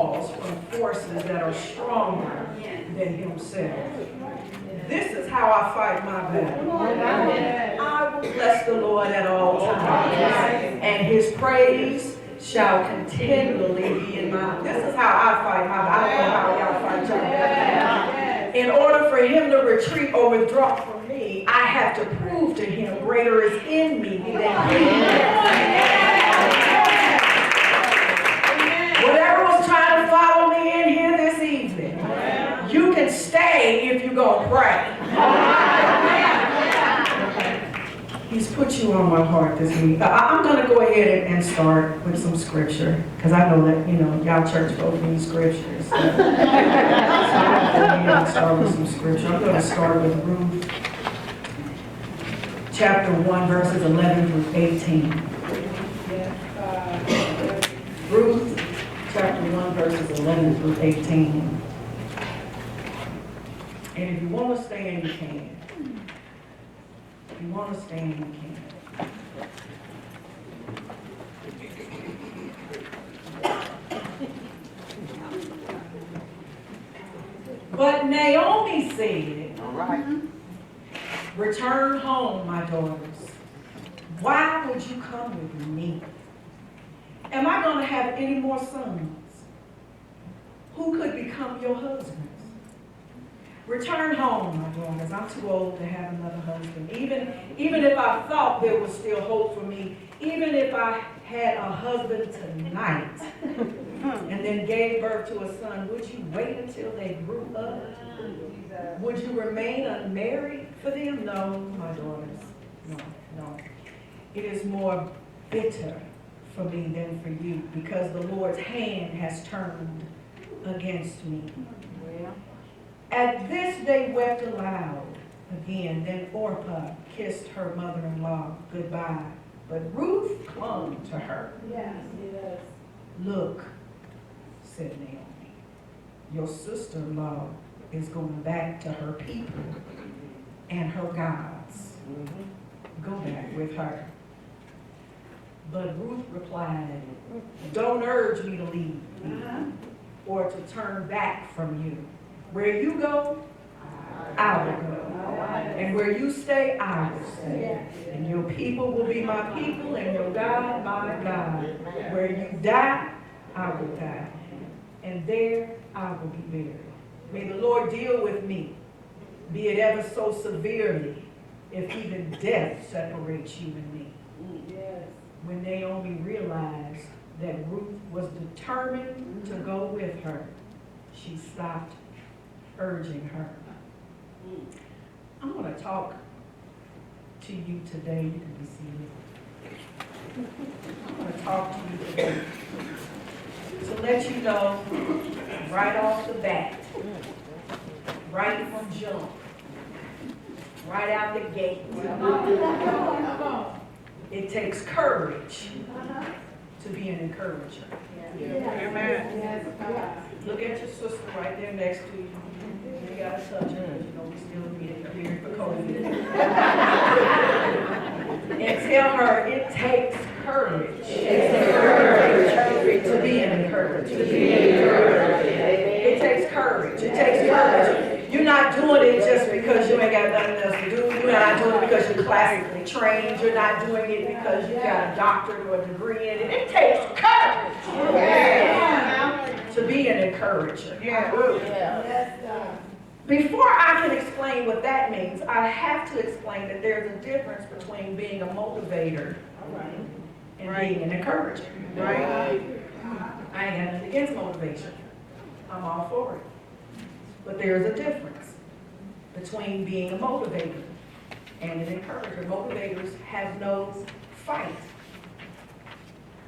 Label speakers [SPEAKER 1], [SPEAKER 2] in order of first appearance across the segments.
[SPEAKER 1] walls from forces that are stronger than himself. This is how I fight my battle. I will bless the Lord at all times, and his praise shall continually be in my mouth. This is how I fight my battle. I don't know how y'all fight your battle. In order for him to retreat or withdraw from me, I have to prove to him greater is in me than he is. Whatever was trying to follow me in here this evening, you can stay if you're going to pray. He's put you on my heart this week. I'm going to go ahead and start with some scripture, because I know that, y'all church folk need scriptures. So I'm going to go ahead and start with some scripture. I'm going to start with Ruth, chapter 1, verses 11 through 18. Ruth, chapter 1, verses 11 through 18. And if you want to stand, you can. If you want to stand, you can. But Naomi said, all right, return home, my daughters. Why would you come with me? Am I going to have any more sons? Who could become your husbands? Return home, my daughters. I'm too old to have another husband. Even if I thought there was still hope for me, even if I had a husband tonight and then gave birth to a son, would you wait until they grew up? Would you remain unmarried for them? No, my daughters. No. It is more bitter for me than for you, because the Lord's hand has turned against me. At this they wept aloud again. Then Orpah kissed her mother-in-law goodbye, but Ruth clung to her. Yes. Look, said Naomi, your sister-in-law is going back to her people and her gods. Go back with her. But Ruth replied, don't urge me to leave or to turn back from you. Where you go, I will go. And where you stay, I will stay. And your people will be my people, and your God, my God. Where you die, I will die. And there I will be buried. May the Lord deal with me, be it ever so severely, if even death separates you and me. When Naomi realized that Ruth was determined to go with her, she stopped urging her. I'm going to talk to you today. You can be seated. I'm going to talk to you today to let you know right off the bat, right from jump, right out the gate. It takes courage to be an encourager. Amen. Look at your sister right there next to you. You got to touch her, because we still need it clear for COVID. And tell her it takes courage to be an encourager. It takes courage. It takes courage. You're not doing it just because you ain't got nothing else to do. You're not doing it because you're classically trained. You're not doing it because you got a doctorate or a degree in it. It takes courage to be an encourager. Before I can explain what that means, I have to explain that there's a difference between being a motivator and being an encourager. I ain't got nothing against motivation. I'm all for it. But there's a difference between being a motivator and an encourager. Motivators have no fight.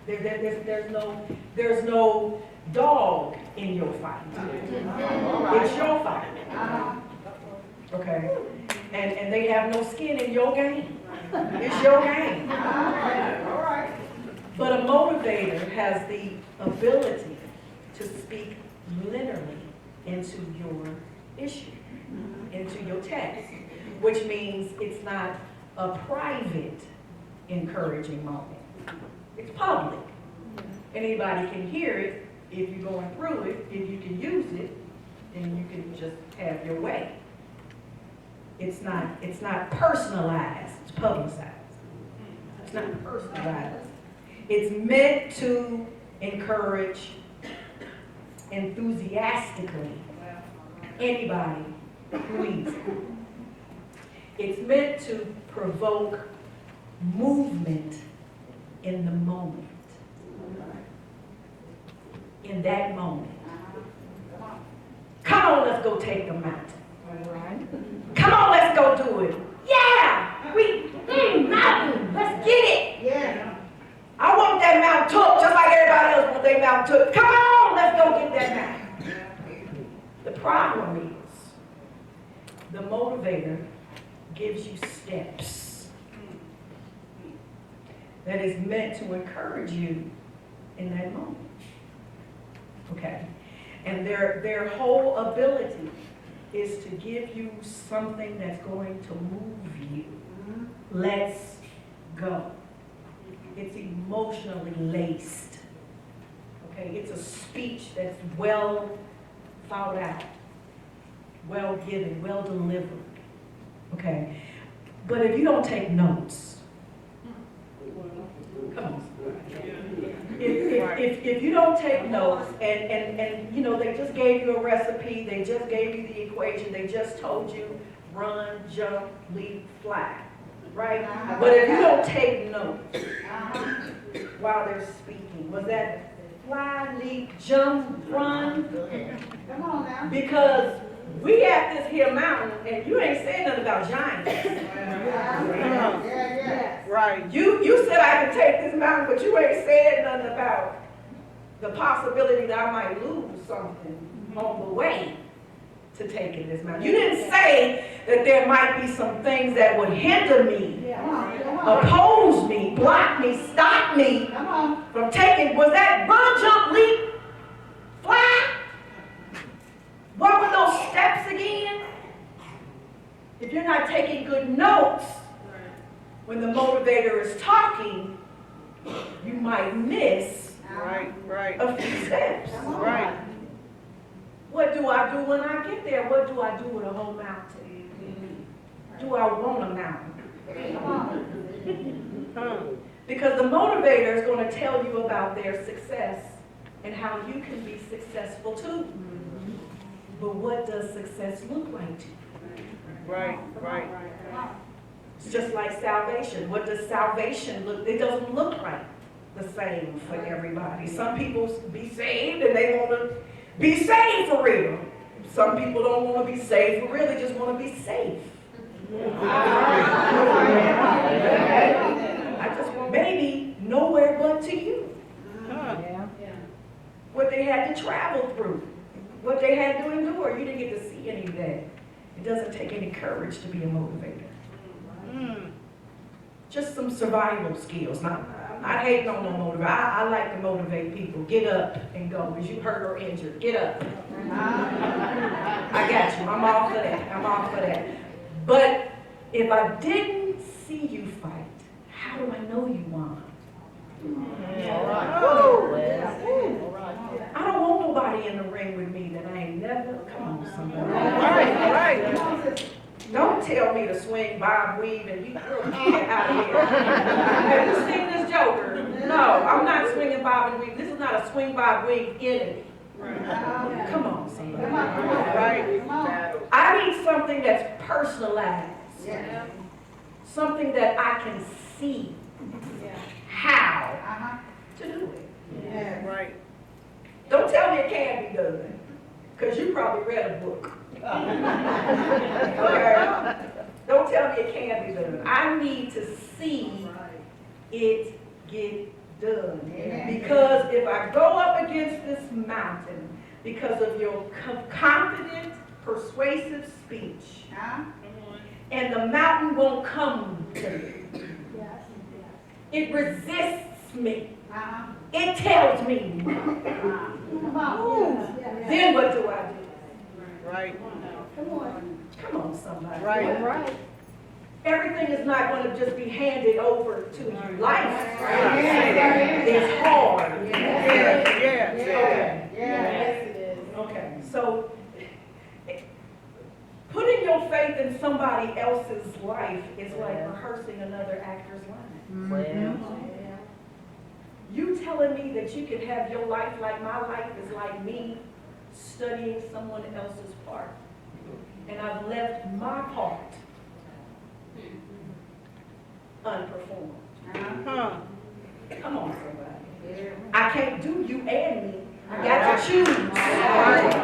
[SPEAKER 1] There's no dog in your fight. It's your fight. Okay? And they have no skin in your game. It's your game. But a motivator has the ability to speak literally into your issue, into your text, which means it's not a private encouraging moment. It's public. Anybody can hear it if you're going through it, then you can just have your way. It's not personalized, it's publicized. It's not personalized. It's meant to encourage enthusiastically anybody who reads it. It's meant to provoke movement in the moment. In that moment. Come on, let's go take the mountain. Come on, let's go do it. Yeah, mountain, let's get it.
[SPEAKER 2] Yeah.
[SPEAKER 1] I want that mountain took just like everybody else wants their mountain took. Come on, let's go get that mountain. The problem is, the motivator gives you steps that is meant to encourage you in that moment. Okay? And their whole ability is to give you something that's going to move you. Let's go. It's emotionally laced. Okay? It's a speech that's well thought out, well given, well delivered. Okay? But if you don't take notes, come on. If you don't take notes and you know, they just gave you a recipe, they just gave you the equation, they just told you run, jump, leap, fly, right? But if you don't take notes while they're speaking, was that fly, leap, jump, run?
[SPEAKER 2] Come on now.
[SPEAKER 1] Because we at this here mountain and you ain't saying nothing about giants.
[SPEAKER 2] Yeah.
[SPEAKER 3] Right.
[SPEAKER 1] You said I could take this mountain, but you ain't said nothing about the possibility that I might lose something on the way to taking this mountain. You didn't say that there might be some things that would hinder me, oppose me, block me, stop me
[SPEAKER 2] Come on.
[SPEAKER 1] from taking. Was that run, jump, leap, fly? What were those steps again? If you're not taking good notes when the motivator is talking, you might miss
[SPEAKER 3] Right.
[SPEAKER 1] a few steps.
[SPEAKER 3] Right.
[SPEAKER 1] What do I do when I get there? What do I do with a whole mountain? Do I want a mountain? Because the motivator is going to tell you about their success and how you can be successful too. But what does success look like to you?
[SPEAKER 3] Right.
[SPEAKER 1] It's just like salvation. What does salvation look? It doesn't look like the same for everybody. Some people be saved and they want to be saved for real. Some people don't want to be saved for real. They just want to be safe. I just want maybe nowhere but to you. What they had to travel through, what they had to endure. You didn't get to see any of that. It doesn't take any courage to be a motivator. Just some survival skills. Not hating on no motivator. I like to motivate people. Get up and go. Because you hurt or injured. Get up. I got you. I'm all for that. But if I didn't see you fight, how do I know you won? I don't want nobody in the ring with me that I ain't never. Come on, somebody.
[SPEAKER 3] Right.
[SPEAKER 1] Don't tell me to swing, bob, weave, and you get out of here. Have you seen this Joker? No, I'm not swinging, bob, and weave. This is not a swing, bob, weave enemy. Come on, somebody.
[SPEAKER 3] Right.
[SPEAKER 1] I need something that's personalized.
[SPEAKER 2] Yeah.
[SPEAKER 1] Something that I can see how to do it.
[SPEAKER 2] Yeah.
[SPEAKER 3] Right.
[SPEAKER 1] Don't tell me it can't be done, because you probably read a book. Okay? Don't tell me it can't be done. I need to see it get done. Because if I go up against this mountain, because of your confident, persuasive speech, and the mountain won't come to me. It resists me. It tells me. Then what do I do?
[SPEAKER 3] Right.
[SPEAKER 1] Come on, somebody.
[SPEAKER 3] Right.
[SPEAKER 1] Everything is not going to just be handed over to you. Life
[SPEAKER 2] Yeah.
[SPEAKER 1] is hard.
[SPEAKER 3] Yeah.
[SPEAKER 1] Okay. So rehearsing somebody else's life is like rehearsing another actor's line.
[SPEAKER 3] Well,
[SPEAKER 1] You telling me that you can have your life like my life is like me studying someone else's part. And I've left my part unperformed.
[SPEAKER 3] huh,
[SPEAKER 1] Come on, somebody. I can't do you and me. I got to choose.
[SPEAKER 3] right,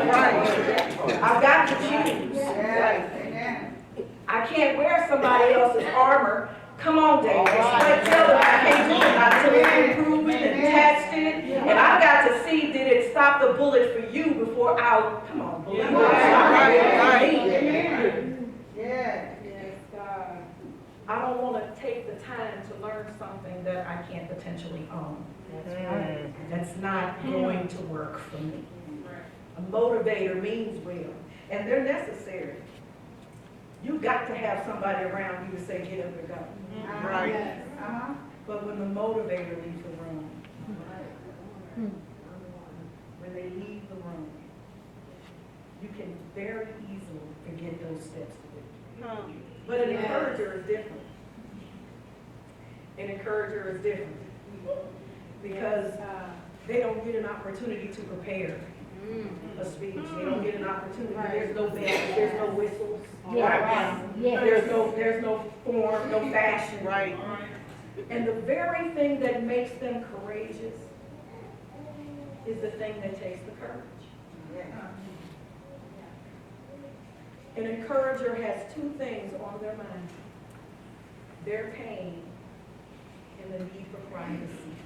[SPEAKER 1] I've got to choose.
[SPEAKER 2] Yes, amen.
[SPEAKER 1] I can't wear somebody else's armor. Come on, David. Straight tell them I can't do it until it's proven and tested. And I've got to see, did it stop the bullet for you before I'll, come on, believe it.
[SPEAKER 2] Amen. Yes. Yes, God.
[SPEAKER 1] I don't want to take the time to learn something that I can't potentially own. That's not going to work for me. A motivator means well, and they're necessary. You got to have somebody around you to say, get up and go.
[SPEAKER 3] Right.
[SPEAKER 2] Yes. Uh-huh.
[SPEAKER 1] But when the motivator leaves the room, when they leave the room, you can very easily forget those steps to do.
[SPEAKER 3] huh,
[SPEAKER 1] But an encourager is different. An encourager is different because they don't get an opportunity to prepare a speech. They don't get an opportunity. There's no bell, there's no whistles.
[SPEAKER 4] Yes, yes.
[SPEAKER 1] There's no form, no fashion.
[SPEAKER 3] right,
[SPEAKER 1] And the very thing that makes them courageous is the thing that takes the courage. An encourager has two things on their mind: their pain and the need for privacy.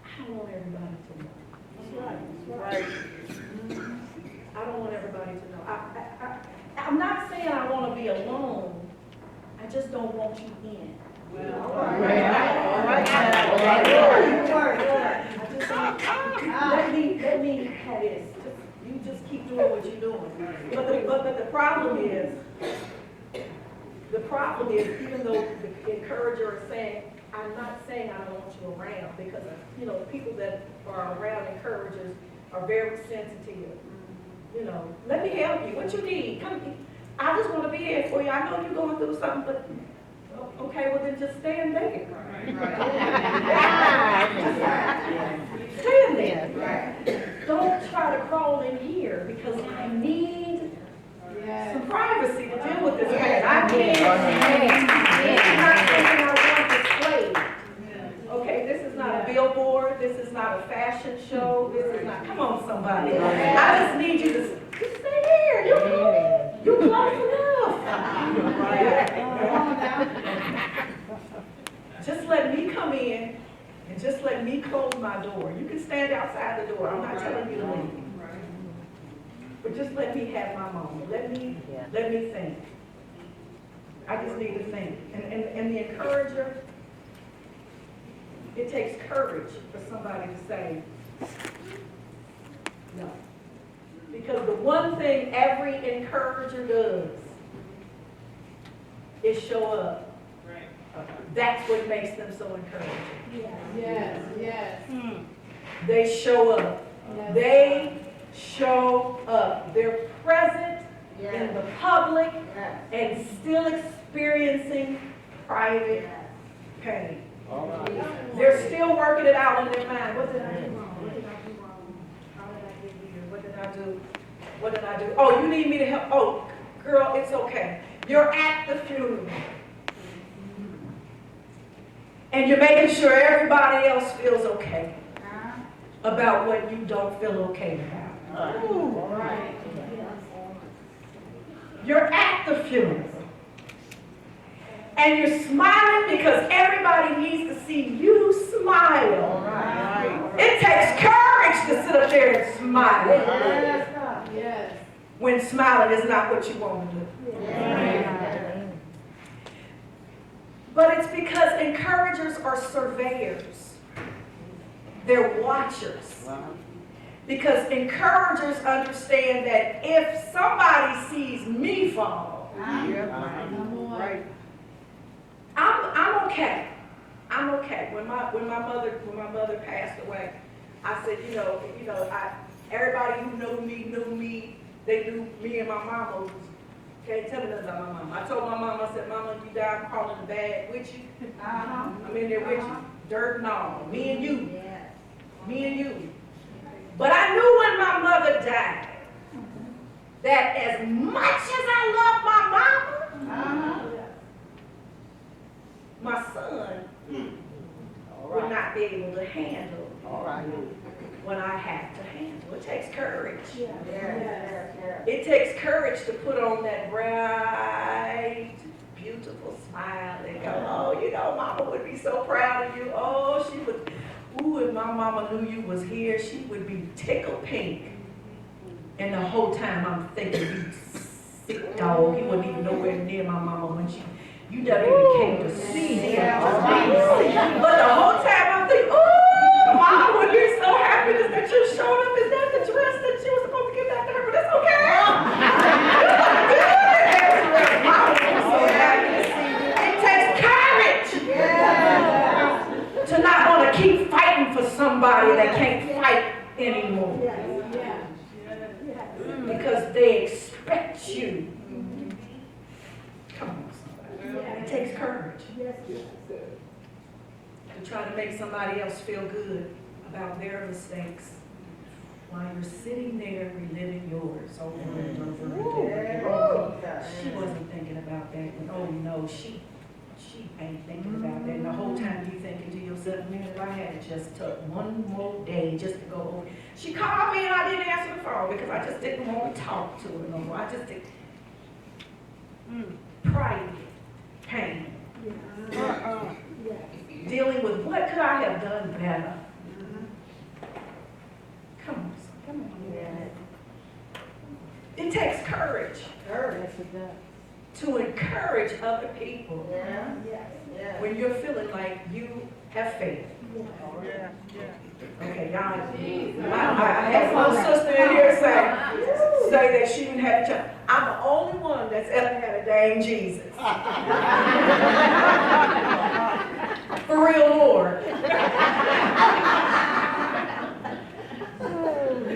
[SPEAKER 1] I don't want everybody to know.
[SPEAKER 3] right,
[SPEAKER 1] I don't want everybody to know. I'm not saying I want to be alone. I just don't want you in. Let me have this. You just keep doing what you're doing. But the problem is, even though the encourager is saying, I'm not saying I don't want you around, because, you know, people that are around encouragers are very sensitive. You know, let me help you. What you need? Come. I just want to be here for you. I know you're going through something, but okay, well then just stand there. Stand there. Don't try to crawl in here because I need some privacy to deal with this man. I can't. This is not something I want displayed. Okay, this is not a billboard. This is not a fashion show. This is not. Come on, somebody. I just need you to just stay here. You're close enough. Just let me come in and just let me close my door. You can stand outside the door. I'm not telling you to leave. But just let me have my moment. Let me think. I just need to think. And the encourager, it takes courage for somebody to say no. Because the one thing every encourager does is show up. That's what makes them so encouraging.
[SPEAKER 2] Yes, yes.
[SPEAKER 1] They show up.
[SPEAKER 2] Yes.
[SPEAKER 1] They show up. They're present in the public and still experiencing private pain. They're still working it out in their mind. What did I do wrong? What did I do wrong? How did I get here? What did I do? What did I do? Oh, you need me to help? Oh, girl, it's okay. You're at the funeral. And you're making sure everybody else feels okay about what you don't feel okay about.
[SPEAKER 2] Right.
[SPEAKER 1] You're at the funeral. And you're smiling because everybody needs to see you smile.
[SPEAKER 3] right,
[SPEAKER 1] It takes courage to sit up there and smile
[SPEAKER 2] Yes.
[SPEAKER 1] when smiling is not what you want to do. But it's because encouragers are surveyors. They're watchers. Because encouragers understand that if somebody sees me fall,
[SPEAKER 3] right,
[SPEAKER 1] I'm okay. I'm okay. When my mother passed away, I said, everybody who knew me they knew me and my mama was, can't tell me nothing about my mama. I told my mama, I said, Mama, if you die, I'm crawling in the bag with you. I'm in there with you. Dirt and all. Me and you. Me and you. But I knew when my mother died that as much as I love my mama, my son would not be able to handle what I have to handle. It takes courage. It takes courage to put on that bright, beautiful smile and go, oh, you know, Mama would be so proud of you. Oh, she would, ooh, if my mama knew you was here, she would be tickled pink. And the whole time I'm thinking, you sick dog, you wasn't even nowhere near my mama when you never even came to see him. But the whole time I'm thinking, oh, Mama would be so happy that you showed up. Is that the dress that you were supposed to give back to her? But it's okay. Mama would be so happy to see you. It takes courage to not want to keep fighting for somebody that can't fight anymore. Because they expect you. Come on, somebody. It takes courage to try to make somebody else feel good about their mistakes while you're sitting there reliving yours over and over and over. She wasn't thinking about that. And oh no, she ain't thinking about that. And the whole time you thinking to yourself, man, if I had just took one more day just to go over. She called me and I didn't answer the phone because I just didn't want to talk to her no more. I just didn't. Pride, pain. Dealing with what could I have done better? Come on, son. Come on. It takes courage to encourage other people when you're feeling like you have failed. Okay, y'all. I had my sister in here say that she didn't have a child. I'm the only one that's ever had a dang Jesus. For real, Lord.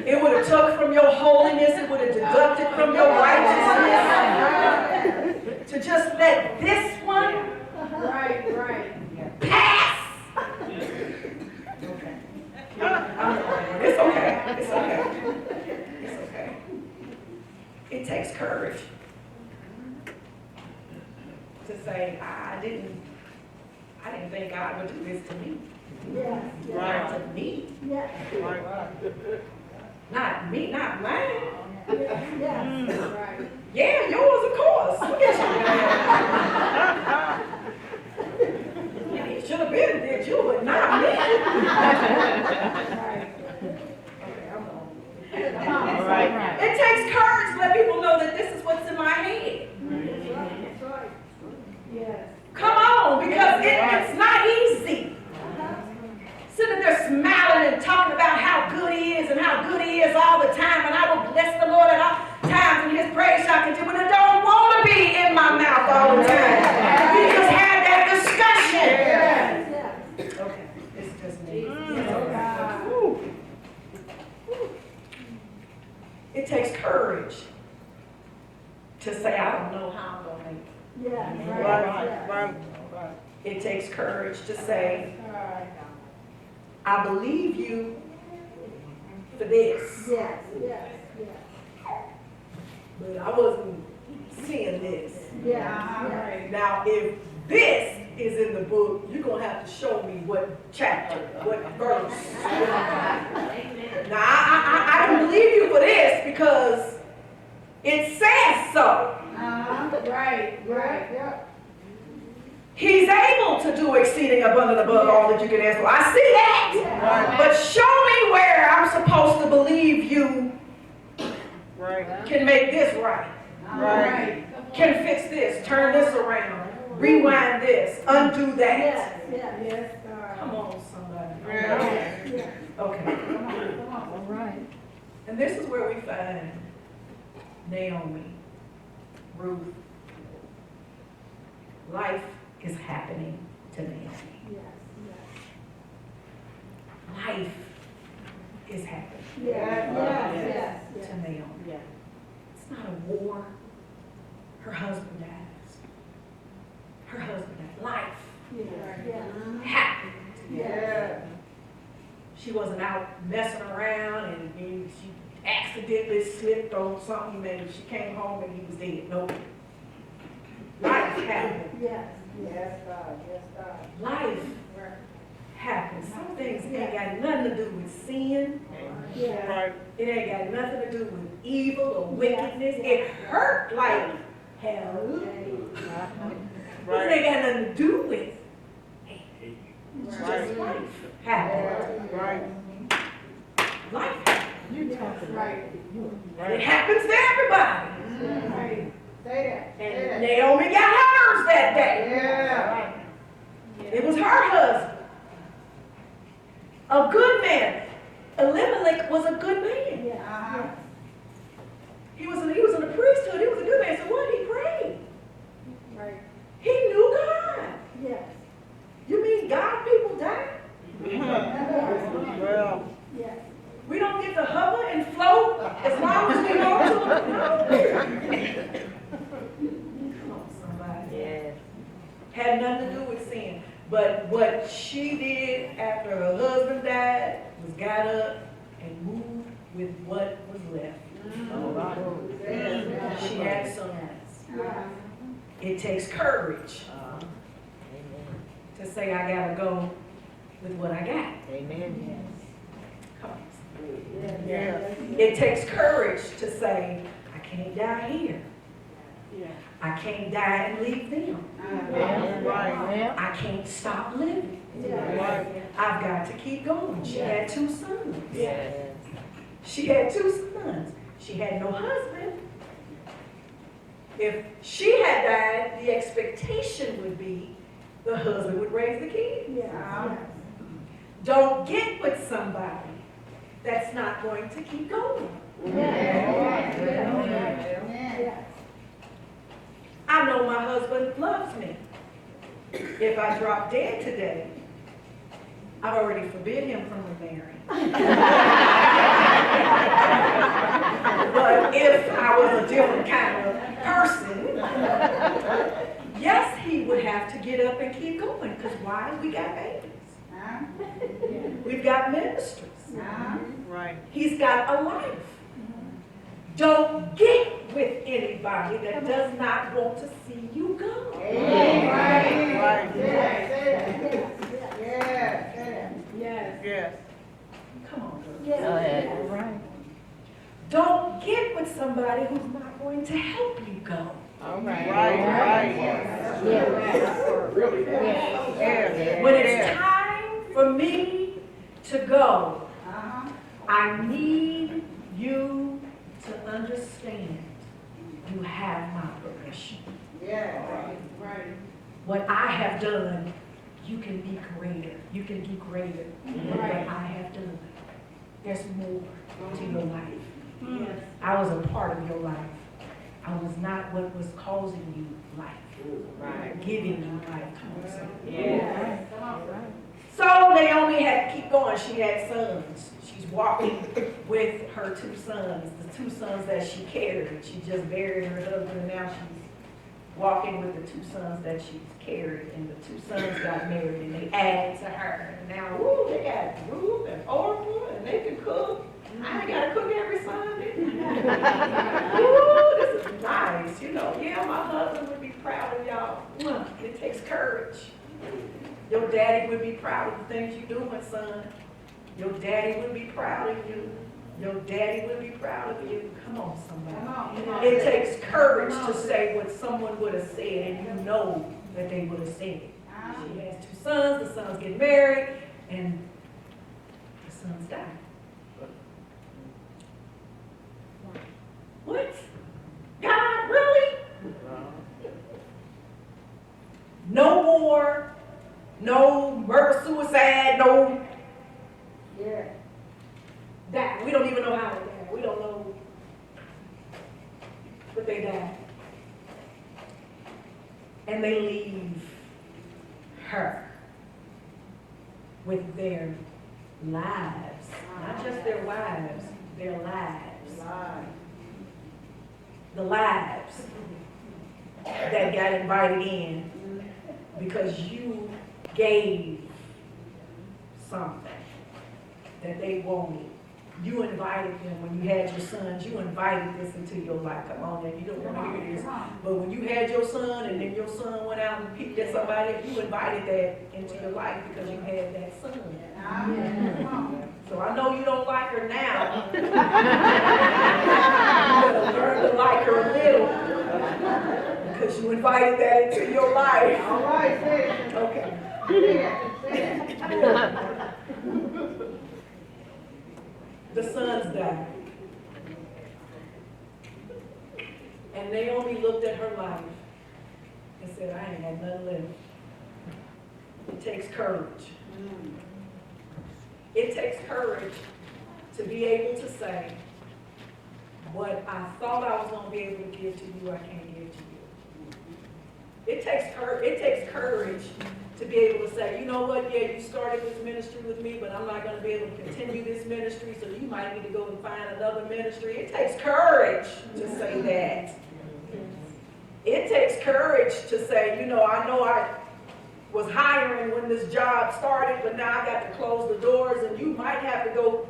[SPEAKER 1] It would have took from your holiness, it would have deducted from your righteousness to just let this one pass. It's okay. It's okay. It's okay. It takes courage to say, I didn't think God would do this to me. Not to me. Not me, not mine. Yeah, yours, of course. Look at you. It should have been did you, but not me. It takes courage to let people know that this is what's in my head. Come on, because it's not easy. Sitting there smiling and talking about how good he is and how good he is all the time, and I will bless the Lord at all times, and his praise shall continue. But I don't want to be in my mouth all the time. We just had that discussion. Okay, it's just me. It takes courage to say, I don't know how I'm going to make it. It takes courage to say, I believe you for this. But I wasn't seeing this. Now, if this is in the book, you're going to have to show me what chapter, what verse. Now, I can believe you for this because it says so. He's able to do exceeding abundant above all that you can ask for. I see that. But show me where I'm supposed to believe you can make this right. Can fix this, turn this around, rewind this, undo that. Come on, somebody. Okay.
[SPEAKER 2] All right.
[SPEAKER 1] And this is where we find Naomi, Ruth. Life is happening to Naomi. Life is happening to Naomi. It's not a war. Her husband dies. Her husband died. Life happened.
[SPEAKER 3] Yeah.
[SPEAKER 1] She wasn't out messing around and maybe she accidentally slipped on something. Maybe she came home and he was dead. Nope. Life happened.
[SPEAKER 3] Yes, God, yes, God.
[SPEAKER 1] Life happened. Some things ain't got nothing to do with sin.
[SPEAKER 3] Right,
[SPEAKER 1] It ain't got nothing to do with evil or wickedness. It hurt like hell. But it ain't got nothing to do with it. It's just life happened.
[SPEAKER 3] right,
[SPEAKER 1] Life happened.
[SPEAKER 3] right.
[SPEAKER 1] It happens to everybody.
[SPEAKER 3] Right. Say that, say
[SPEAKER 1] And
[SPEAKER 3] that.
[SPEAKER 1] Naomi got hers that day.
[SPEAKER 3] Yeah.
[SPEAKER 1] It was her husband. A good man. Elimelech was a good man.
[SPEAKER 3] Uh-huh.
[SPEAKER 1] He was in the priesthood. He was a good man. So what? He prayed.
[SPEAKER 3] Right.
[SPEAKER 1] He knew God.
[SPEAKER 3] Yes.
[SPEAKER 1] You mean God people die?
[SPEAKER 3] Well.
[SPEAKER 1] We don't get to hover and float as long as we want to. Come on, somebody.
[SPEAKER 4] Yes.
[SPEAKER 1] Had nothing to do with sin. But what she did after her husband died was got up and moved with what was left. She had sons. It takes courage to say, I gotta go with what I got.
[SPEAKER 4] Amen.
[SPEAKER 1] Come on.
[SPEAKER 3] Yeah.
[SPEAKER 1] It takes courage to say, I can't die here. I can't die and leave them.
[SPEAKER 3] Right.
[SPEAKER 1] I can't stop living.
[SPEAKER 3] Right.
[SPEAKER 1] I've got to keep going. She had 2 sons.
[SPEAKER 4] Yes.
[SPEAKER 1] She had 2 sons. She had no husband. If she had died, the expectation would be the husband would raise the kids. Don't get with somebody that's not going to keep going. I know my husband loves me. If I drop dead today, I've already forbid him from remarrying. But if I was a different kind of person, yes, he would have to get up and keep going. Because why? We got babies. We've got ministers.
[SPEAKER 3] Right.
[SPEAKER 1] He's got a life. Don't get with anybody that does not want to see you go.
[SPEAKER 3] Right. Yes.
[SPEAKER 1] Come on, girl.
[SPEAKER 4] Go ahead.
[SPEAKER 2] Right.
[SPEAKER 1] Don't get with somebody who's not going to help you go.
[SPEAKER 4] All right.
[SPEAKER 3] Right.
[SPEAKER 4] Yes.
[SPEAKER 1] When it's time for me to go, I need you to understand you have my permission. What I have done, you can be greater. You can be greater than what I have done. There's more to your life. I was a part of your life. I was not what was causing you life. Giving you life. Come on, son.
[SPEAKER 4] Yes.
[SPEAKER 1] So Naomi had to keep going. She had sons. She's walking with her 2 sons, the 2 sons that she carried. She just buried her husband, and now she's walking with the 2 sons that she's carried. And the 2 sons got married, and they added to her. And now, woo, they got Ruth and Orpah, and they can cook. I ain't got to cook every Sunday. Ooh, this is nice. You know, yeah, my husband would be proud of y'all. It takes courage. Your daddy would be proud of the things you're doing, son. Your daddy would be proud of you. Your daddy would be proud of you. Come on, somebody. It takes courage to say what someone would have said, and you know that they would have said it. She has 2 sons. The sons get married, and the sons die. What? God, really? No more. No murder, suicide, no. That. We don't even know how they died. We don't know. But they died. And they leave her with their lives. Not just their wives, their lives. the lives that got invited in because you gave something that they wanted. You invited them when you had your sons. You invited this into your life. Come on, now, you don't want to hear this. But when you had your son and then your son went out and peeked at somebody, you invited that into your life because you had that son. So I know you don't like her now. You better learn to like her a little because you invited that into your life.
[SPEAKER 3] All right, say it.
[SPEAKER 1] Okay. The sons died. And Naomi looked at her life and said, I ain't had nothing left. It takes courage. It takes courage to be able to say, what I thought I was going to be able to give to you, I can't give to you. It takes courage to be able to say, you know what, yeah, you started this ministry with me, but I'm not going to be able to continue this ministry, so you might need to go and find another ministry. It takes courage to say that. It takes courage to say, I know I was hiring when this job started, but now I got to close the doors, and you might have to go,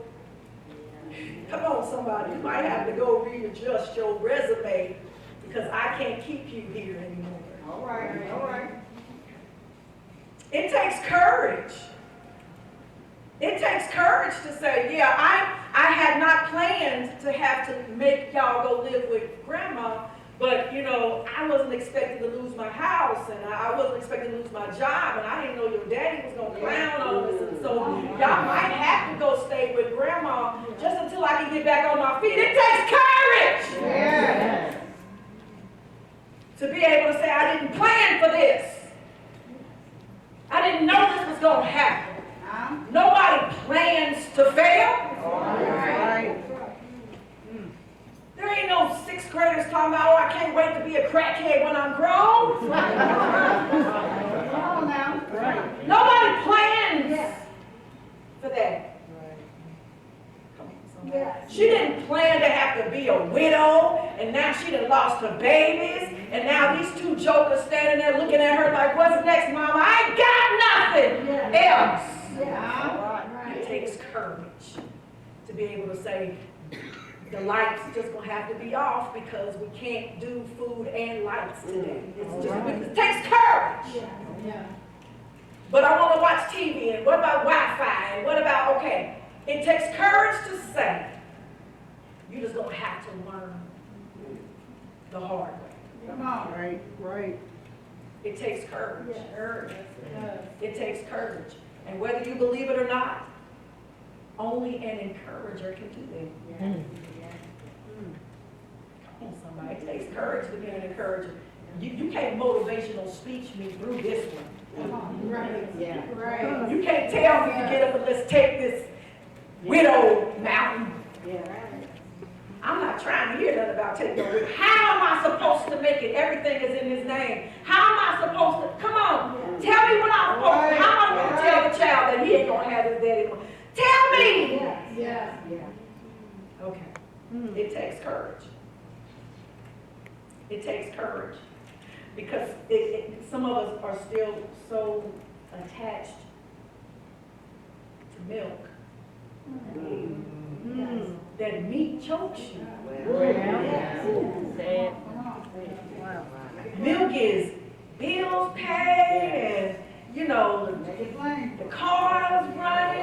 [SPEAKER 1] come on somebody, you might have to go readjust your resume because I can't keep you here anymore.
[SPEAKER 3] All right, all right.
[SPEAKER 1] It takes courage. It takes courage to say, yeah, I had not planned to have to make y'all go live with grandma, but I wasn't expecting to lose my house, and I wasn't expecting to lose my job, and I didn't know your daddy was going to clown on us, and so y'all might have to go stay with grandma just until I can get back on my feet. It takes courage to be able to say, I didn't plan for this. I didn't know this was going to happen. Nobody plans to fail. There ain't no sixth graders talking about, I can't wait to be a crackhead when I'm grown. Nobody plans for that. She didn't plan to have to be a widow, and now she done lost her babies, and now these two jokers standing there looking at her like, what's next, Mama? I ain't got nothing else. It takes courage to be able to say, the lights just gonna have to be off because we can't do food and lights today. It takes courage. But I want to watch TV, and what about Wi-Fi, and what about, okay. It takes courage to say, you're just going to have to learn the hard way.
[SPEAKER 3] Come on. Right.
[SPEAKER 1] It takes courage. It takes courage. And whether you believe it or not, only an encourager can do that. Come on, somebody. It takes courage to be an encourager. You can't motivational speech me through this one. You can't tell me to get up and let's take this widow mountain. I'm not trying to hear nothing about taking a widow. How am I supposed to make it? Everything is in his name. How am I supposed to? Come on. Tell me what I'm supposed to. How am I going to tell the child that he ain't going to have his daddy? Tell me. Okay. It takes courage. It takes courage. Because some of us are still so attached to milk. That meat chokes you. Milk is bills paid, and the car's running,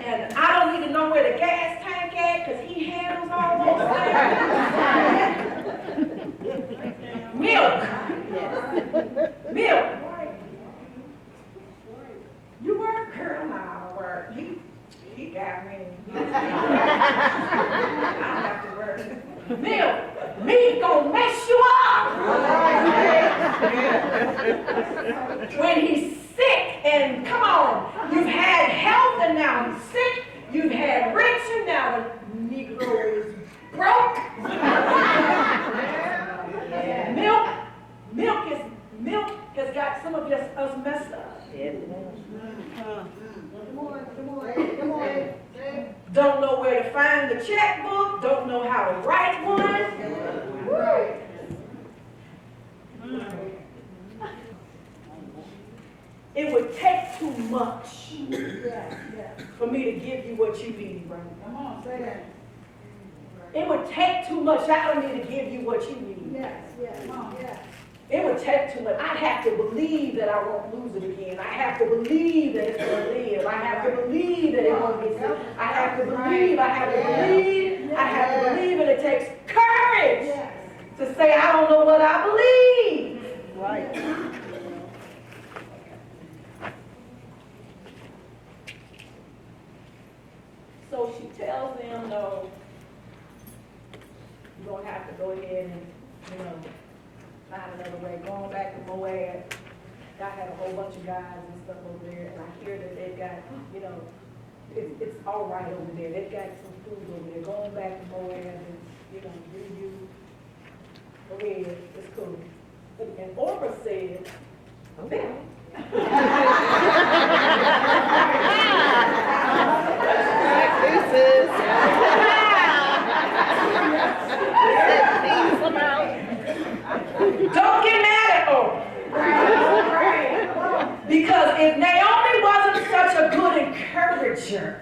[SPEAKER 1] and I don't even know where the gas tank at because he handles all those things. Milk. You work, girl? No, I don't work. He got me. I have to work. Milk, meat gonna mess you up. When he's sick, and come on, you've had health and now he's sick. You've had rich and now the Negro is broke. Milk has got some of us messed up. Don't know where to find the checkbook, don't know how to write one.
[SPEAKER 3] Right.
[SPEAKER 1] It would take too much
[SPEAKER 3] Yeah.
[SPEAKER 1] for me to give you what you need, right?
[SPEAKER 3] Come on, say that.
[SPEAKER 1] It would take too much out of me to give you what you need.
[SPEAKER 3] Yes, come on, yes.
[SPEAKER 1] It would take too much. I have to believe that I won't lose it again. I have to believe that it's going to live. I have to believe that it won't get sick. I have to believe, I have to believe, I have to believe, and it takes courage
[SPEAKER 3] Yes.
[SPEAKER 1] to say, I don't know what I believe.
[SPEAKER 4] Right.
[SPEAKER 1] So she tells them, no, you're going to have to go ahead and, find another way. Going back to Moab, I had a whole bunch of guys and stuff over there, and I hear that they've got, it's all right over there. They've got some food over there. Going back to Moab and, do you, go ahead, it's cool. And Orpah said, okay.
[SPEAKER 4] Deuces.
[SPEAKER 1] Don't get mad at Orpah. Because if Naomi wasn't such a good encourager,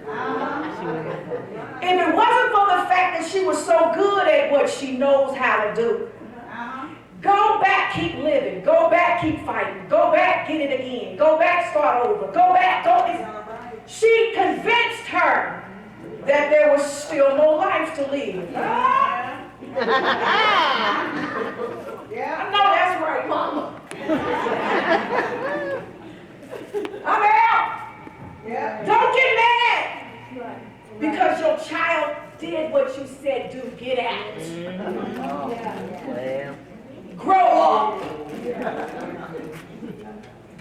[SPEAKER 1] if it wasn't for the fact that she was so good at what she knows how to do, go back, keep living. Go back, keep fighting. Go back, get it again. Go back, start over. Go back, She convinced her that there was still more life to live. I know that's right, Mama. I'm out. Don't get mad because your child did what you said do. Get out.
[SPEAKER 4] Well.
[SPEAKER 1] Grow up.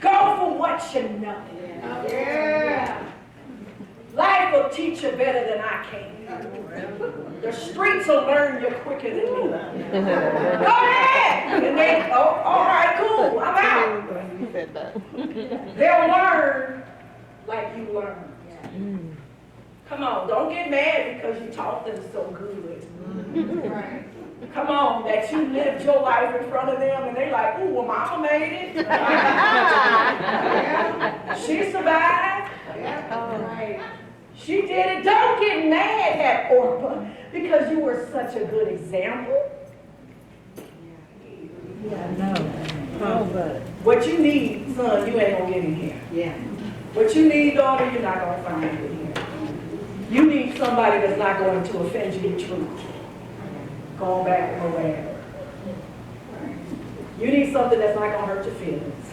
[SPEAKER 1] Go for what you know. Life will teach you better than I can. The streets will learn you quicker than me. Go ahead. And they, all right, cool, I'm out.
[SPEAKER 4] You said that.
[SPEAKER 1] They'll learn like you learn. Come on, don't get mad because you taught them so good. Come on, that you lived your life in front of them and they like, ooh, well, Mama made it. She survived. She did it. Don't get mad at Orpah because you were such a good example. What you need, son, you ain't gonna get in here. What you need, daughter, you're not gonna find in here. You need somebody that's not going to offend you with truth. Going back to Moab. You need something that's not gonna hurt your feelings.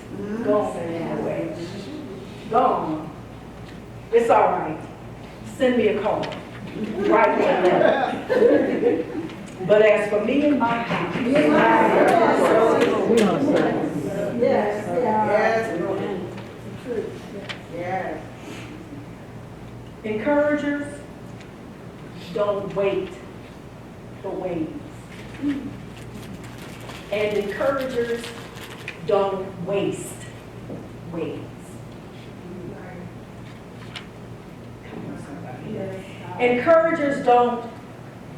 [SPEAKER 1] Go on, Moab. Go on. It's all right. Send me a call. Write me a letter. But as for me and my house, encouragers don't wait for waves. And encouragers don't waste waves. Encouragers don't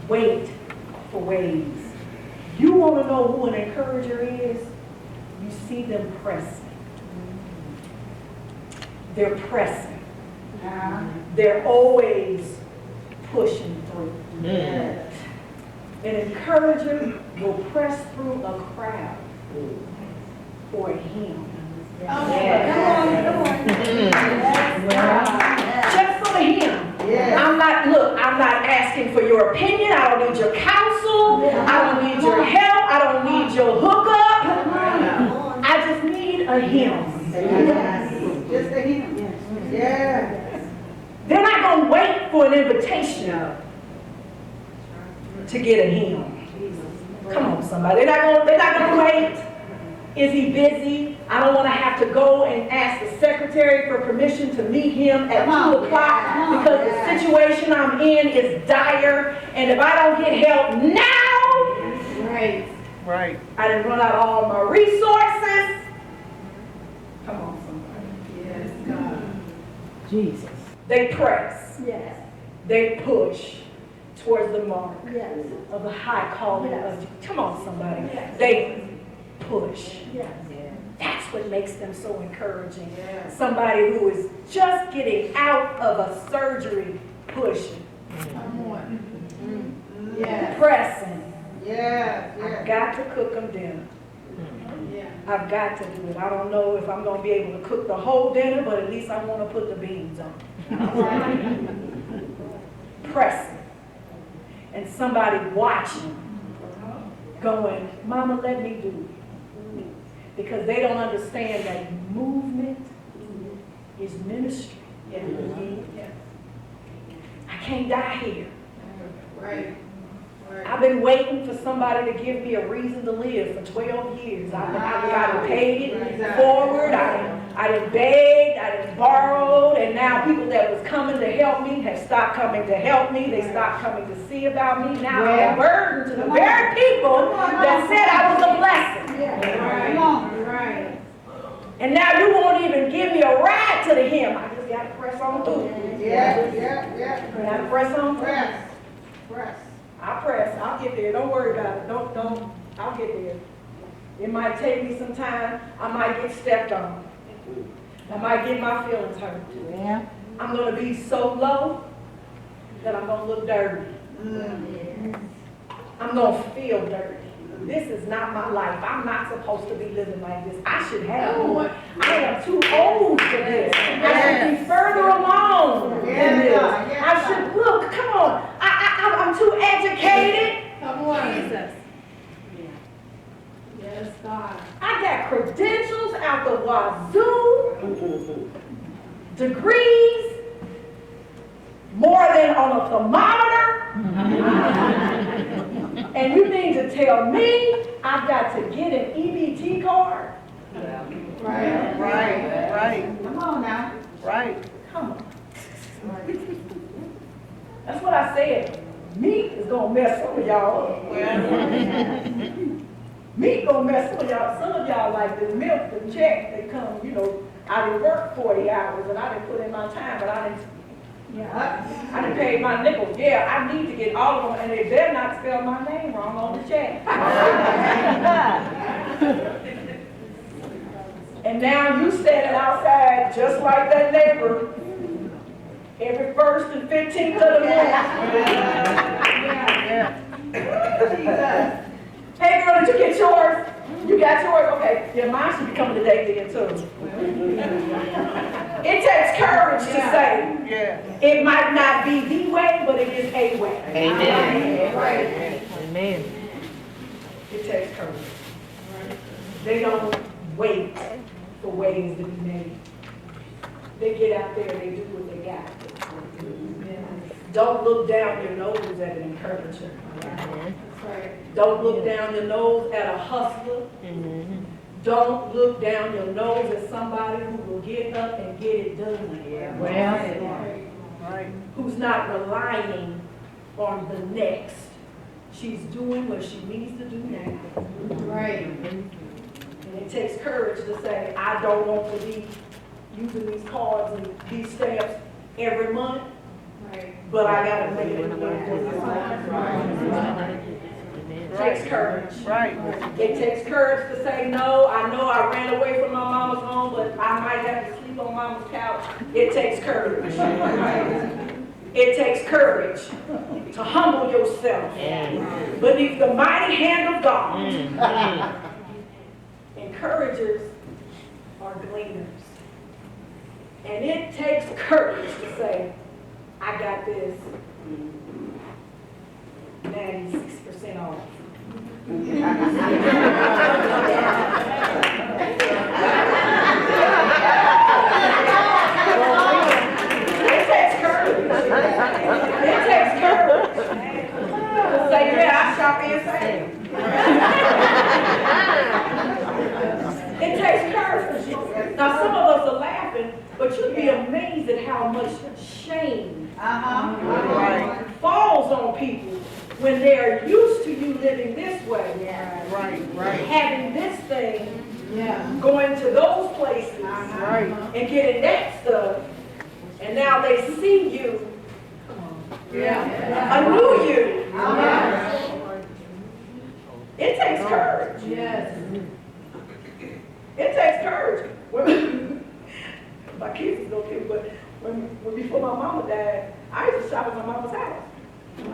[SPEAKER 1] wait for waves. You want to know who an encourager is? You see them pressing. They're pressing. They're always pushing through. An encourager will press through a crowd for him. Just for him. I'm not asking for your opinion. I don't need your counsel. I don't need your help. I don't need your hookup. I just need a him.
[SPEAKER 3] Just a him.
[SPEAKER 1] They're not going to wait for an invitation to get a him. Come on, somebody. They're not going to wait. Is he busy? I don't want to have to go and ask the secretary for permission to meet him at 2 o'clock because the situation I'm in is dire. And if I don't get help now,
[SPEAKER 4] Right.
[SPEAKER 1] I done run out of all my resources. Come on, somebody.
[SPEAKER 3] Yes, God.
[SPEAKER 2] Jesus.
[SPEAKER 1] They press.
[SPEAKER 3] Yes.
[SPEAKER 1] They push. towards the mark
[SPEAKER 3] Yes.
[SPEAKER 1] of the high calling
[SPEAKER 3] Yes.
[SPEAKER 1] of, come on somebody,
[SPEAKER 3] Yes.
[SPEAKER 1] they push.
[SPEAKER 3] Yes.
[SPEAKER 1] That's what makes them so encouraging. Somebody who is just getting out of a surgery, pushing,
[SPEAKER 3] Come on. Yes.
[SPEAKER 1] pressing.
[SPEAKER 3] Yes.
[SPEAKER 1] I've got to cook them dinner.
[SPEAKER 3] Yeah.
[SPEAKER 1] I've got to do it. I don't know if I'm going to be able to cook the whole dinner, but at least I want to put the beans on. Pressing. And somebody watching, going, Mama, let me do it. Because they don't understand that movement is ministry. I can't die here.
[SPEAKER 3] Right.
[SPEAKER 1] I've been waiting for somebody to give me a reason to live for 12 years. I paid it forward, I done begged, I done borrowed, and now people that was coming to help me have stopped coming to help me. They stopped coming to see about me. Now I'm a burden to the very people that said I was a blessing.
[SPEAKER 3] Come on. Right.
[SPEAKER 1] And now you won't even give me a ride to the hymn. I just got to press on through.
[SPEAKER 3] Yeah.
[SPEAKER 1] I got to press on through.
[SPEAKER 3] Press. Press.
[SPEAKER 1] I'll press. I'll get there. Don't worry about it. Don't. I'll get there. It might take me some time. I might get stepped on. I might get my feelings hurt.
[SPEAKER 3] Yeah.
[SPEAKER 1] I'm going to be so low that I'm going to look dirty. I'm going to feel dirty. This is not my life. I'm not supposed to be living like this. I should have more. I am too old for this. I should be further along than this. I should look. Come on. I'm too educated.
[SPEAKER 3] Come on. Jesus. Yes, God.
[SPEAKER 1] I got credentials out the wazoo, degrees, more than on a thermometer. And you mean to tell me I've got to get an EBT card?
[SPEAKER 4] Right.
[SPEAKER 3] Come on now.
[SPEAKER 4] Right.
[SPEAKER 1] Come on. That's what I said. Meat is gonna mess some of y'all up. Meat gonna mess some of y'all. Some of y'all like the milk, the check, they come, I didn't work 40 hours and I didn't put in my time, but I didn't pay my nickels. Yeah, I need to get all of them, and they better not spell my name wrong on the check. And now you standing outside just like that neighbor every 1st and 15th of the month. Hey girl, did you get yours? You got yours? Okay. Yeah, mine should be coming today then too. It takes courage to say, it might not be the way, but it is a way.
[SPEAKER 4] Amen.
[SPEAKER 1] Amen. It takes courage. They don't wait for ways to be made. They get out there and they do what they got. Don't look down your nose at an encourager. Don't look down your nose at a hustler. Don't look down your nose at somebody who will get up and get it done. Who's not relying on the next. She's doing what she needs to do now. And it takes courage to say, I don't want to be using these cards and these stamps every month, but I got to make it work. It takes courage. It takes courage to say, no, I know I ran away from my mama's home, but I might have to sleep on mama's couch. It takes courage. It takes courage to humble yourself beneath the mighty hand of God. Encouragers are gleaners. And it takes courage to say, I got this 96% off. It takes courage. It takes courage to say, yeah, I shop and save. It takes courage. Now, some of us are laughing, but you'd be amazed at how much shame falls on people when they're used to you living this way. Having this thing, going to those places, and getting that stuff, and now they see you
[SPEAKER 3] Yeah.
[SPEAKER 1] A new you.
[SPEAKER 3] Yes.
[SPEAKER 1] It takes courage.
[SPEAKER 3] Yes.
[SPEAKER 1] It takes courage. When, my kids is gonna kill me, but when before my mama died, I used to shop at my mama's house. You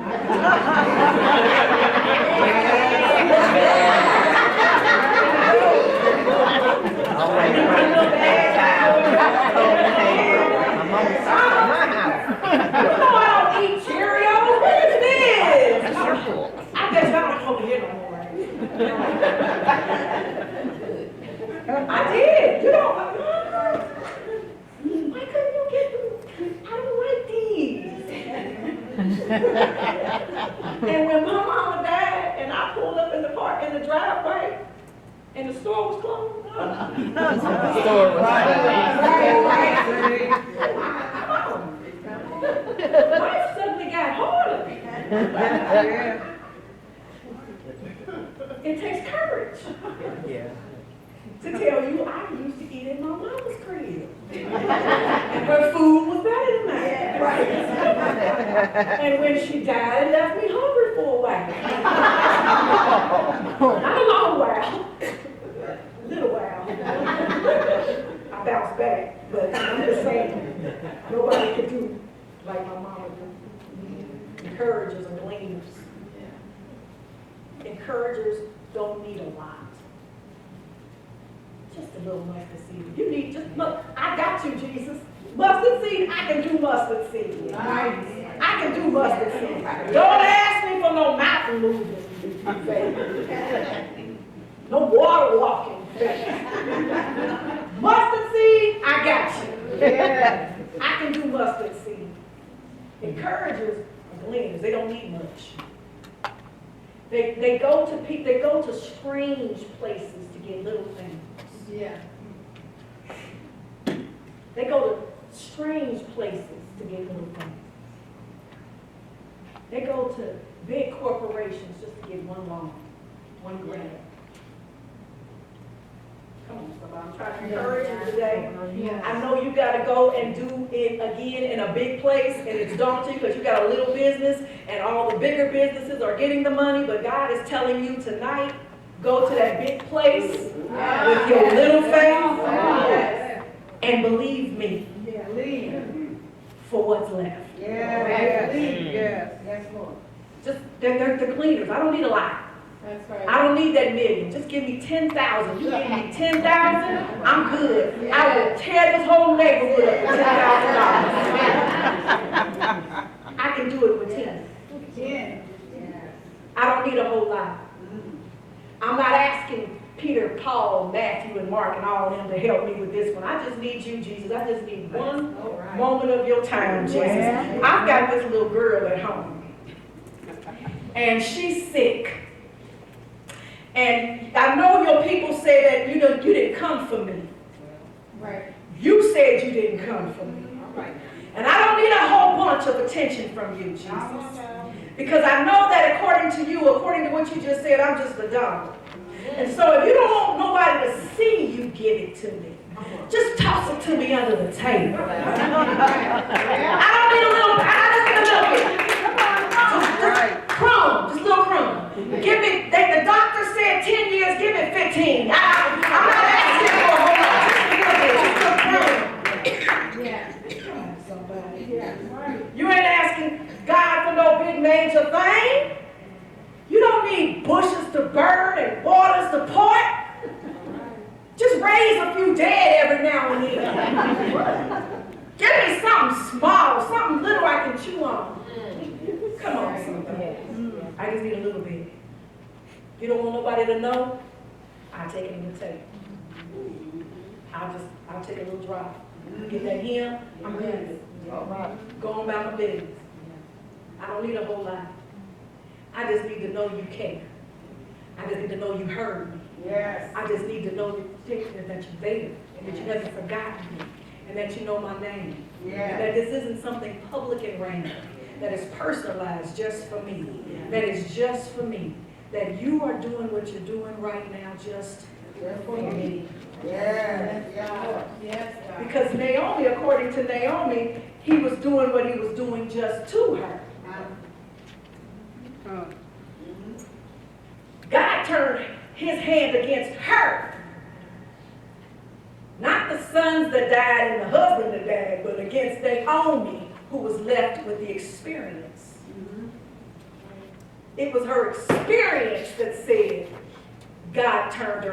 [SPEAKER 1] know I don't eat Cheerios. What is this? I guess y'all don't come here no more. I did. You know, why couldn't you get them? I don't like these. And when my mama died and I pulled up in the park in the driveway and the store was closed. Life suddenly got harder. It takes courage to tell you I used to eat in my mama's crib. And her food was better than mine. Right. And when she died, it left me hungry for a while. Not a long while. A little while. I bounced back, but I'm just saying, nobody could do like my mama do. Encouragers and gleaners. Encouragers don't need a lot. Just a little mustard seed. You need just, look, I got you, Jesus. Mustard seed, I can do mustard seed. I can do mustard seed. Don't ask me for no mountain movement faith. No water walking faith. Mustard seed, I got you. I can do mustard seed. Encouragers are gleaners. They don't need much. They go to strange places to get little things.
[SPEAKER 3] Yeah.
[SPEAKER 1] They go to strange places to get little things. They go to big corporations just to get one loan, one grant. Come on, somebody, I'm trying to encourage you today.
[SPEAKER 3] Yes.
[SPEAKER 1] I know you got to go and do it again in a big place, and it's daunting because you got a little business, and all the bigger businesses are getting the money, but God is telling you tonight, go to that big place with your little faith and believe me for what's left.
[SPEAKER 4] Yes, Lord.
[SPEAKER 1] Just they're the cleaners. I don't need a lot.
[SPEAKER 3] That's right.
[SPEAKER 1] I don't need that million. Just give me 10,000. You give me 10,000, I'm good. I will tear this whole neighborhood up for $10,000. I can do it with 10. I don't need a whole lot. I'm not asking Peter, Paul, Matthew, and Mark, and all of them to help me with this one. I just need you, Jesus. I just need one moment of your time, Jesus. I've got this little girl at home, and she's sick. And I know your people say that you didn't come for me.
[SPEAKER 3] Right.
[SPEAKER 1] You said you didn't come for me. And I don't need a whole bunch of attention from you, Jesus. Because I know that according to you, according to what you just said, I'm just a dog. And so if you don't want nobody to see you give it to me, just toss it to me under the table. I don't need a little, I just need a little bit. Just crumb, just a little crumb. Give me, the doctor said 10 years, give me 15. I'm not asking for a whole lot, just a little bit, just a crumb. Somebody. You ain't asking God for no big major thing. You don't need bushes to burn and waters to part. Just raise a few dead every now and then. Give me something small, something little I can chew on. Come on, somebody. I just need a little bit. You don't want nobody to know? I'll take it in the tape. I'll take a little drop. Get that hymn, I'm good. Go on about my business. I don't need a whole lot. I just need to know you care. I just need to know you heard me.
[SPEAKER 4] Yes.
[SPEAKER 1] I just need to know that you're there and that you haven't forgotten me and that you know my name.
[SPEAKER 4] Yes.
[SPEAKER 1] And that this isn't something public and random, that is personalized just for me, that is just for me, that you are doing what you're doing right now just for me.
[SPEAKER 4] Yes.
[SPEAKER 3] Yes,
[SPEAKER 1] Because Naomi, according to Naomi, he was doing what he was doing just to her. God turned his hand against her. Not the sons that died and the husband that died, but against Naomi, who was left with the experience. It was her experience that said, God turned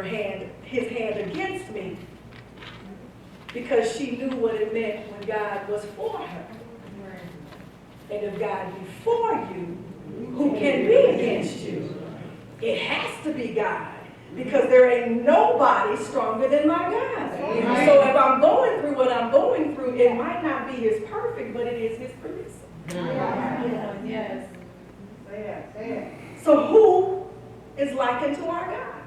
[SPEAKER 1] his hand against me, because she knew what it meant when God was for her. And if God be for you, who can be against you? It has to be God, because there ain't nobody stronger than my God. So if I'm going through what I'm going through, it might not be his perfect, but it is his permissive.
[SPEAKER 3] Yes.
[SPEAKER 1] So who is likened to our God?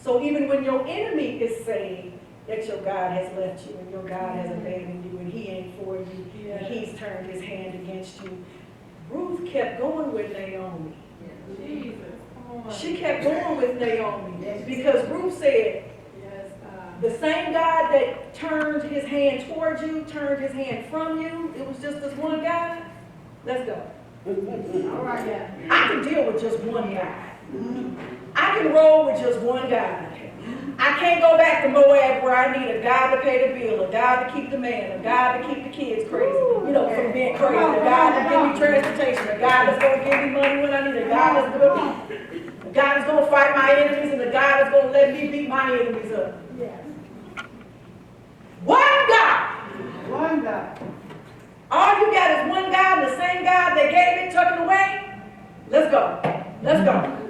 [SPEAKER 1] So even when your enemy is saying that your God has left you and your God has abandoned you and he ain't for you and he's turned his hand against you, Ruth kept going with Naomi.
[SPEAKER 3] Jesus. Come on.
[SPEAKER 1] She kept going with Naomi because Ruth said,
[SPEAKER 3] Yes, God.
[SPEAKER 1] the same God that turned his hand towards you, turned his hand from you, it was just this one God. Let's go.
[SPEAKER 3] All right, yeah.
[SPEAKER 1] I can deal with just one God. I can roll with just one God. I can't go back to Moab where I need a God to pay the bill, a God to keep the man, a God to keep the kids crazy, from being crazy, a God to give me transportation, a God that's going to give me money when I need it, a God that's going to fight my enemies, and a God that's going to let me beat my enemies up.
[SPEAKER 3] Yes.
[SPEAKER 1] One God.
[SPEAKER 4] One God.
[SPEAKER 1] All you got is one God, and the same God that gave it, took it away. Let's go. Let's go.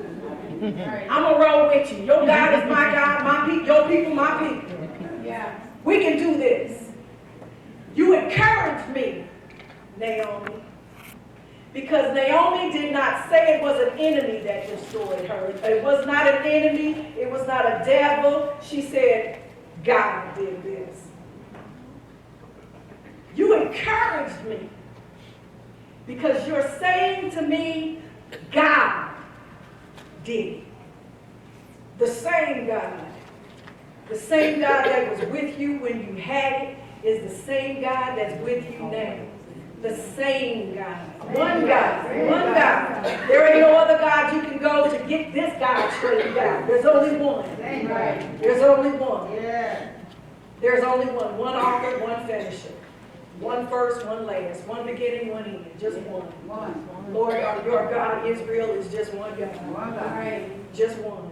[SPEAKER 3] Right.
[SPEAKER 1] I'm going to roll with you. Your God is my God, my people, your people, my people.
[SPEAKER 3] Yeah.
[SPEAKER 1] We can do this. You encouraged me, Naomi, because Naomi did not say it was an enemy that destroyed her. It was not an enemy. It was not a devil. She said, God did this. You encouraged me because you're saying to me, God did it. The same God that was with you when you had it is the same God that's with you now. The same God. One God. One God. There ain't no other God you can go to get this God straightened out. There's only one.
[SPEAKER 3] Right.
[SPEAKER 1] There's only one.
[SPEAKER 4] Yeah.
[SPEAKER 1] There's only one. One author, one finisher. One first, one last. One beginning, one end. Just one.
[SPEAKER 4] One.
[SPEAKER 1] Lord, your God, Israel, is just one God.
[SPEAKER 4] One
[SPEAKER 3] All
[SPEAKER 4] God.
[SPEAKER 3] right.
[SPEAKER 1] Just one.